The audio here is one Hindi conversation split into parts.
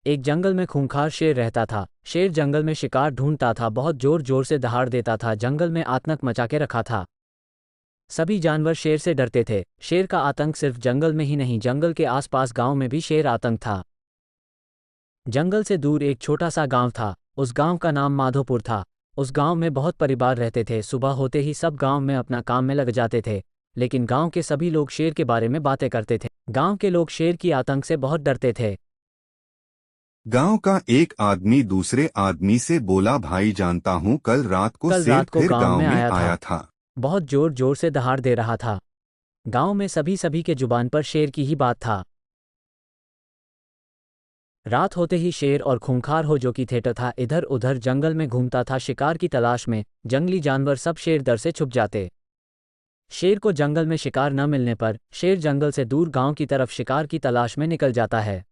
एक जंगल में खूंखार शेर रहता था। शेर जंगल में शिकार ढूंढता था, बहुत जोर जोर से दहाड़ देता था, जंगल में आतंक मचा के रखा था। सभी जानवर शेर से डरते थे। शेर का आतंक सिर्फ जंगल में ही नहीं, जंगल के आसपास गांव में भी शेर आतंक था। जंगल से दूर एक छोटा सा गांव था। उस गांव का नाम माधोपुर था। उस गांव में बहुत परिवार रहते थे। सुबह होते ही सब गांव में अपना काम में लग जाते थे, लेकिन गांव के सभी लोग शेर के बारे में बातें करते थे। गांव के लोग शेर की आतंक से बहुत डरते थे। गांव का एक आदमी दूसरे आदमी से बोला, भाई जानता हूं कल रात को कल शेर रात को फिर गांव गांव में में आया था। आया था। बहुत जोर जोर से दहाड़ दे रहा था। गांव में सभी के जुबान पर शेर की ही बात था। रात होते ही शेर और खूंखार हो जो कि थिएटर था, इधर उधर जंगल में घूमता था शिकार की तलाश में। जंगली जानवर सब शेर डर से छुप जाते। शेर को जंगल में शिकार न मिलने पर शेर जंगल से दूर गांव की तरफ शिकार की तलाश में निकल जाता है।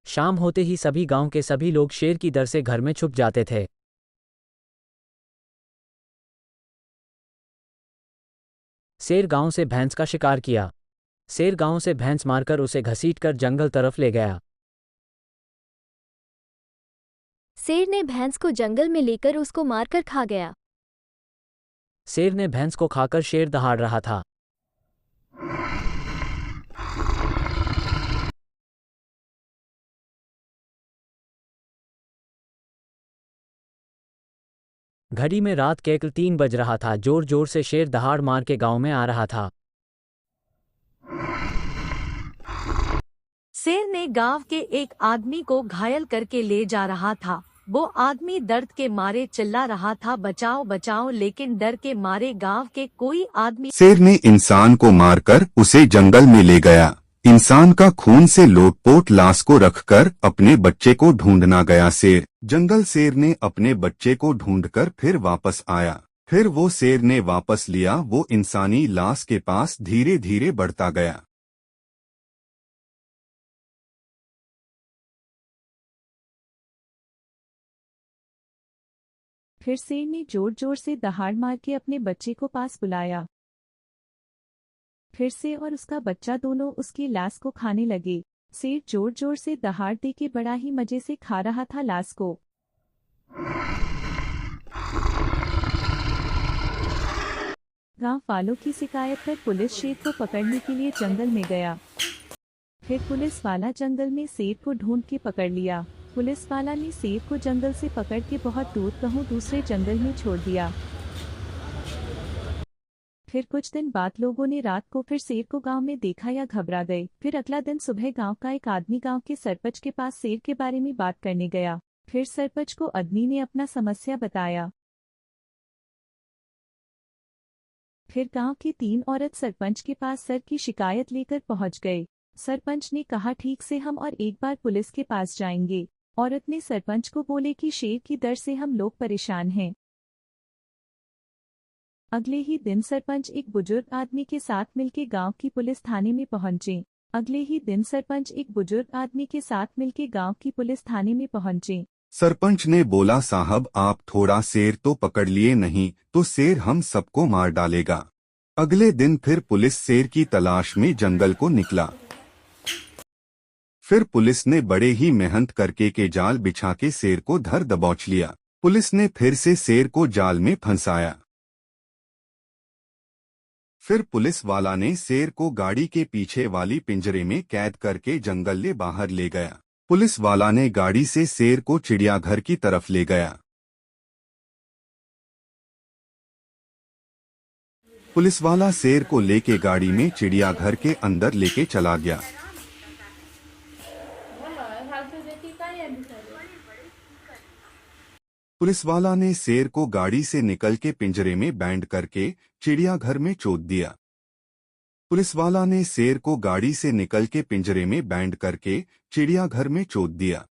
शाम होते ही सभी गांव के सभी लोग शेर की डर से घर में छुप जाते थे। शेर गांव से भैंस का शिकार किया। शेर गांव से भैंस मारकर उसे घसीटकर जंगल तरफ ले गया। शेर ने भैंस को जंगल में लेकर उसको मारकर खा गया। शेर ने भैंस को खाकर शेर दहाड़ रहा था। घड़ी में रात के 3 बज रहा था। जोर जोर से शेर दहाड़ मार के गांव में आ रहा था। शेर ने गांव के एक आदमी को घायल करके ले जा रहा था। वो आदमी दर्द के मारे चिल्ला रहा था, बचाओ बचाओ, लेकिन डर के मारे गांव के कोई आदमी। शेर ने इंसान को मारकर उसे जंगल में ले गया। इंसान का खून से लोटपोट लाश को रखकर अपने बच्चे को ढूंढना गया। शेर ने अपने बच्चे को ढूंढकर फिर वापस आया। फिर वो शेर ने वापस लिया। वो इंसानी लाश के पास धीरे धीरे बढ़ता गया। फिर शेर ने जोर जोर से दहाड़ मार के अपने बच्चे को पास बुलाया। फिर शेर और उसका बच्चा दोनों उसकी लाश को खाने लगे। शेर जोर जोर से दहाड़ दे के बड़ा ही मजे से खा रहा था लाश को। गांव वालों की शिकायत पर पुलिस शेर को पकड़ने के लिए जंगल में गया। फिर पुलिस वाला जंगल में शेर को ढूंढ के पकड़ लिया। पुलिस वाला ने शेर को जंगल से पकड़ के बहुत दूर कहूँ दूसरे जंगल में छोड़ दिया। फिर कुछ दिन बाद लोगों ने रात को फिर शेर को गांव में देखा या घबरा गए। फिर अगला दिन सुबह गांव का एक आदमी गांव के सरपंच के पास शेर के बारे में बात करने गया। फिर सरपंच को आदमी ने अपना समस्या बताया। फिर गांव की 3 औरत सरपंच के पास सर की शिकायत लेकर पहुंच गए। सरपंच ने कहा, ठीक से हम और एक बार पुलिस के पास जाएंगे। औरत ने सरपंच को बोले कि शेर की डर से हम लोग परेशान हैं। अगले ही दिन सरपंच एक बुजुर्ग आदमी के साथ मिलके गांव की पुलिस थाने में पहुंचे। सरपंच ने बोला, साहब आप थोड़ा शेर तो पकड़ लिए, नहीं तो शेर हम सबको मार डालेगा। अगले दिन फिर पुलिस शेर की तलाश में जंगल को निकला। फिर पुलिस ने बड़े ही मेहनत करके के जाल बिछा के शेर को धर दबोच लिया। पुलिस ने फिर से शेर को जाल में फंसाया। फिर पुलिस वाला ने शेर को गाड़ी के पीछे वाली पिंजरे में कैद करके जंगल ले बाहर ले गया। पुलिस वाला ने गाड़ी से शेर को चिड़ियाघर की तरफ ले गया। पुलिस वाला शेर को लेके गाड़ी में चिड़ियाघर के अंदर लेके चला गया। पुलिस वाला ने शेर को गाड़ी से निकल के पिंजरे में बैंड करके चिड़ियाघर में चोद दिया। पुलिस वाला ने शेर को गाड़ी से निकल के पिंजरे में बैंड करके चिड़ियाघर में चोद दिया।